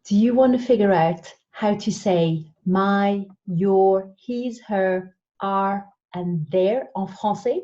Do you want to figure out how to say my, your, his, her, our, and their en français?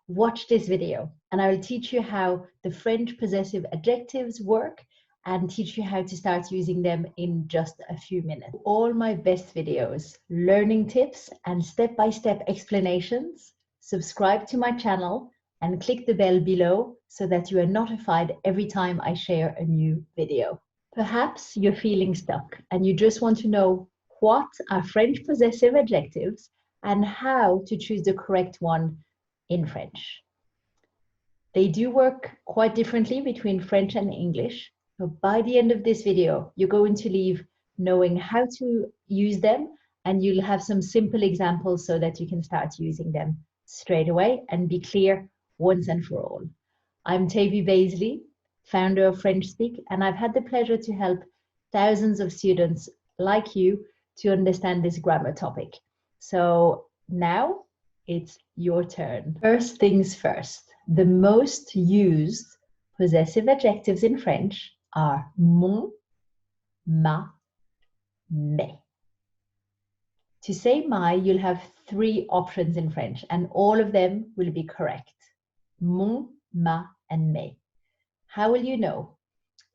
Watch this video and I will teach you how the French possessive adjectives work and teach you how to start using them in just a few minutes. All my best videos, learning tips and step-by-step explanations, subscribe to my channel and click the bell below so that you are notified every time I share a new video. Perhaps you're feeling stuck and you just want to know what are French possessive adjectives and how to choose the correct one in French. They do work quite differently between French and English. So by the end of this video, you're going to leave knowing how to use them and you'll have some simple examples so that you can start using them straight away and be clear once and for all. I'm Tavi Baisley, founder of French Speak, and I've had the pleasure to help thousands of students like you to understand this grammar topic. So now it's your turn. First things first, the most used possessive adjectives in French are mon, ma, mes. To say my, you'll have 3 options in French, and all of them will be correct. Mon, ma, and mes. How will you know?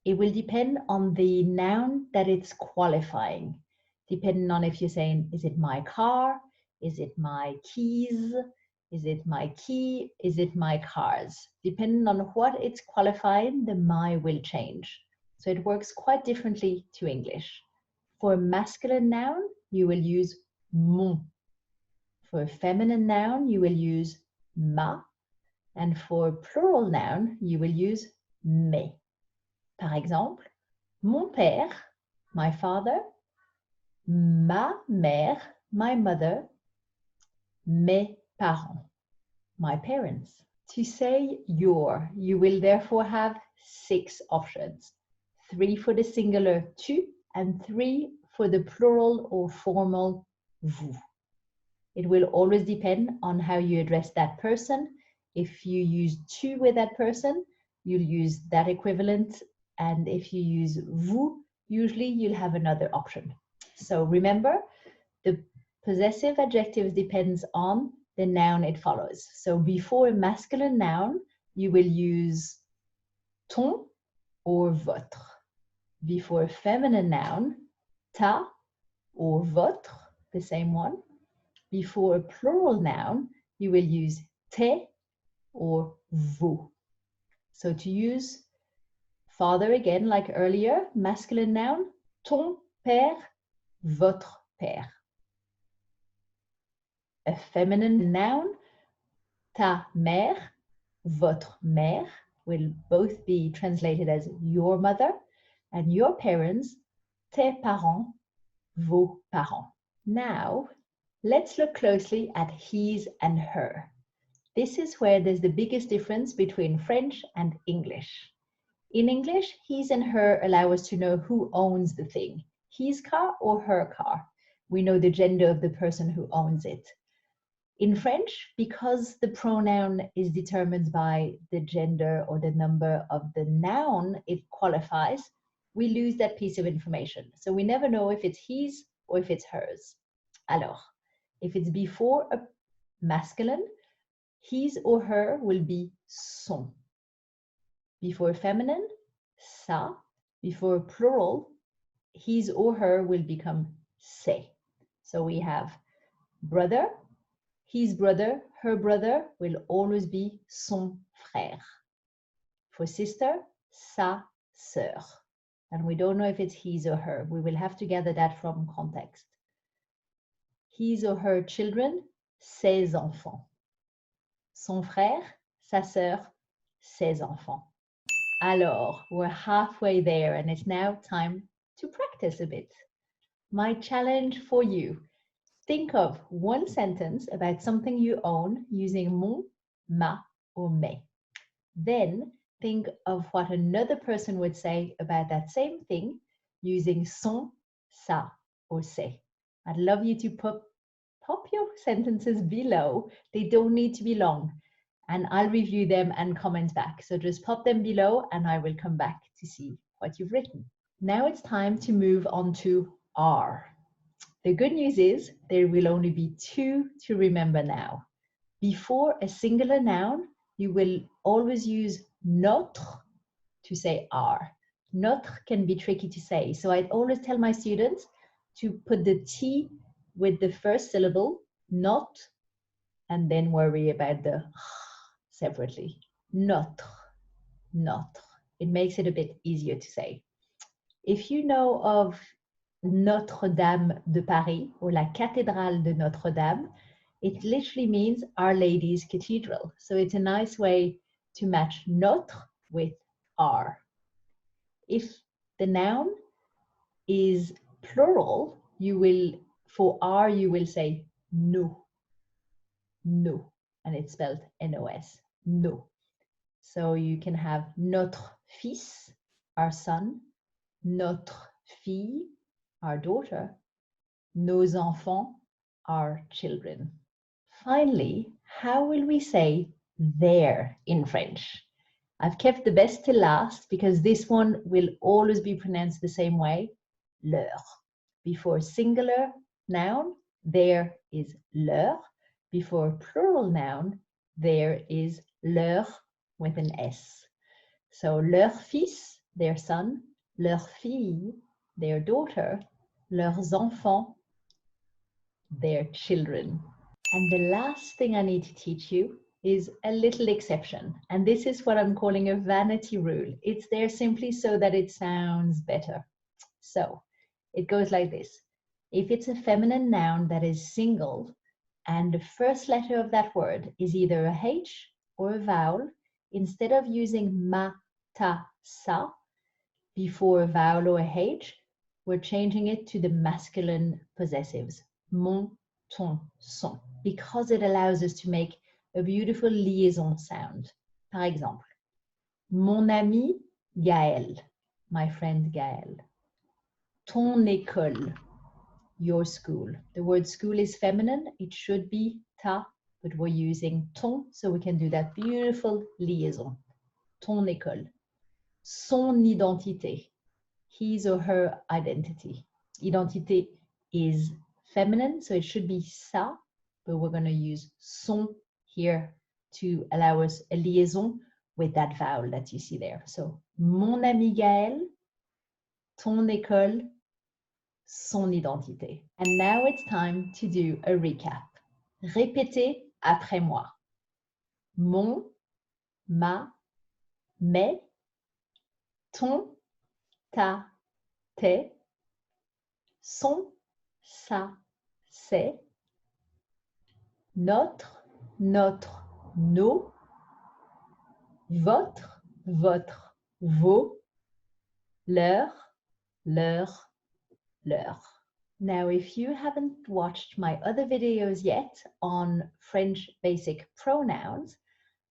It will depend on the noun that it's qualifying, depending on if you're saying, is it my car? Is it my keys? Is it my key? Is it my cars? Depending on what it's qualifying, the my will change. So it works quite differently to English. For a masculine noun, you will use mon. For a feminine noun, you will use ma. And for a plural noun, you will use mes. Par exemple, mon père, my father, ma mère, my mother, mes parents, my parents. To say your, you will therefore have 6 options. 3 for the singular tu and 3 for the plural or formal vous. It will always depend on how you address that person. If you use tu with that person, you'll use that equivalent. And if you use vous, usually you'll have another option. So remember, the possessive adjectives depends on the noun it follows. So before a masculine noun, you will use ton or votre. Before a feminine noun, ta or votre, the same one. Before a plural noun, you will use tes or vos. So to use father again, like earlier, masculine noun, ton père, votre père. A feminine noun, ta mère, votre mère, will both be translated as your mother, and your parents, tes parents, vos parents. Now, let's look closely at his and her. This is where there's the biggest difference between French and English. In English, his and her allow us to know who owns the thing, his car or her car. We know the gender of the person who owns it. In French, because the pronoun is determined by the gender or the number of the noun it qualifies, we lose that piece of information. So we never know if it's his or if it's hers. Alors, if it's before a masculine, his or her will be son. Before feminine, sa. Before plural, his or her will become ses. So we have brother, his brother, her brother will always be son frère. For sister, sa sœur. And we don't know if it's his or her. We will have to gather that from context. His or her children, ses enfants. Son frère, sa sœur, ses enfants. Alors, we're halfway there and it's now time to practice a bit. My challenge for you, think of one sentence about something you own using mon, ma, or mes. Then think of what another person would say about that same thing using son, sa, or ses. I'd love you to pop your sentences below. They don't need to be long. And I'll review them and comment back. So just pop them below and I will come back to see what you've written. Now it's time to move on to are. The good news is there will only be two to remember now. Before a singular noun, you will always use notre to say are. Notre can be tricky to say, so I always tell my students to put the T with the first syllable, not, and then worry about the separately. Notre, notre. It makes it a bit easier to say. If you know of Notre-Dame de Paris or la cathédrale de Notre-Dame, it literally means Our Lady's Cathedral. So it's a nice way to match notre with are. If the noun is plural, you will, for are, you will say nous, nous, and it's spelled N-O-S, nous. So you can have notre fils, our son, notre fille, our daughter, nos enfants, our children. Finally, how will we say their in French? I've kept the best till last because this one will always be pronounced the same way, leur. Before singular noun, there is leur. Before plural noun, there is leur with an S. So leur fils, their son, leur fille, their daughter, leurs enfants, their children. And the last thing I need to teach you is a little exception. And this is what I'm calling a vanity rule. It's there simply so that it sounds better. So it goes like this. If it's a feminine noun that is single and the first letter of that word is either a H or a vowel, instead of using ma, ta, sa before a vowel or a H, we're changing it to the masculine possessives. Mon, ton, son. Because it allows us to make a beautiful liaison sound. Par exemple, mon ami Gaël, my friend Gaël. Ton école, your school. The word school is feminine. It should be ta, but we're using ton, so we can do that beautiful liaison. Ton école. Son identité, his or her identity. Identité is feminine, so it should be sa, but we're going to use son here to allow us a liaison with that vowel that you see there. So, mon ami Gaël, ton école, son identité. And now it's time to do a recap. Répétez après moi. Mon, ma, mes, ton, ta, tes, son, sa, c'est, notre, nos, votre, vos, leur, leur. Now, if you haven't watched my other videos yet on French basic pronouns,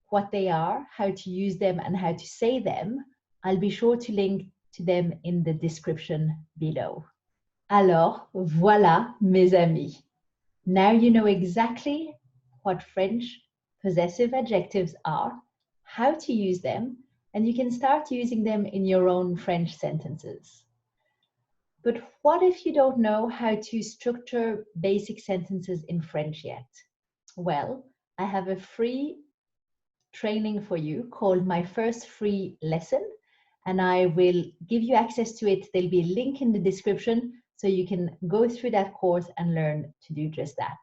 what they are, how to use them, and how to say them, I'll be sure to link to them in the description below. Alors, voilà, mes amis. Now you know exactly what French possessive adjectives are, how to use them, and you can start using them in your own French sentences. But what if you don't know how to structure basic sentences in French yet? Well, I have a free training for you called My First Free Lesson, and I will give you access to it. There'll be a link in the description so you can go through that course and learn to do just that.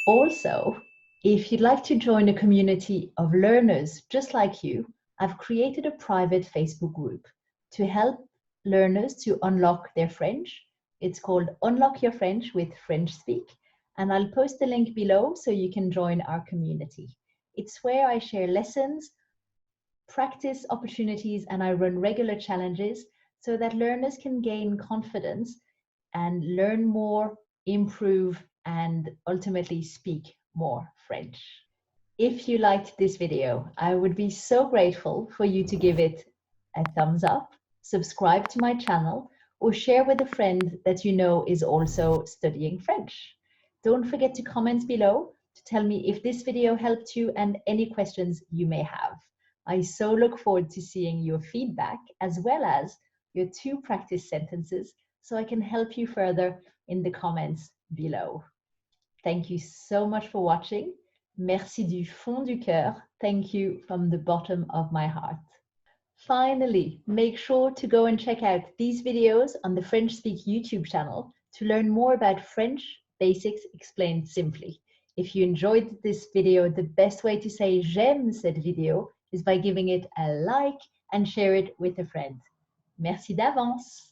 Also, if you'd like to join a community of learners just like you, I've created a private Facebook group to help learners to unlock their French. It's called Unlock Your French with French Speak, and I'll post the link below so you can join our community. It's where I share lessons, practice opportunities, and I run regular challenges so that learners can gain confidence and learn more, improve, and ultimately speak more French. If you liked this video, I would be so grateful for you to give it a thumbs up, subscribe to my channel, or share with a friend that you know is also studying French. Don't forget to comment below to tell me if this video helped you and any questions you may have. I so look forward to seeing your feedback as well as your 2 practice sentences so I can help you further in the comments below. Thank you so much for watching. Merci du fond du cœur. Thank you from the bottom of my heart. Finally, make sure to go and check out these videos on the French Speak YouTube channel to learn more about French basics explained simply. If you enjoyed this video, the best way to say j'aime cette vidéo is by giving it a like and share it with a friend. Merci d'avance.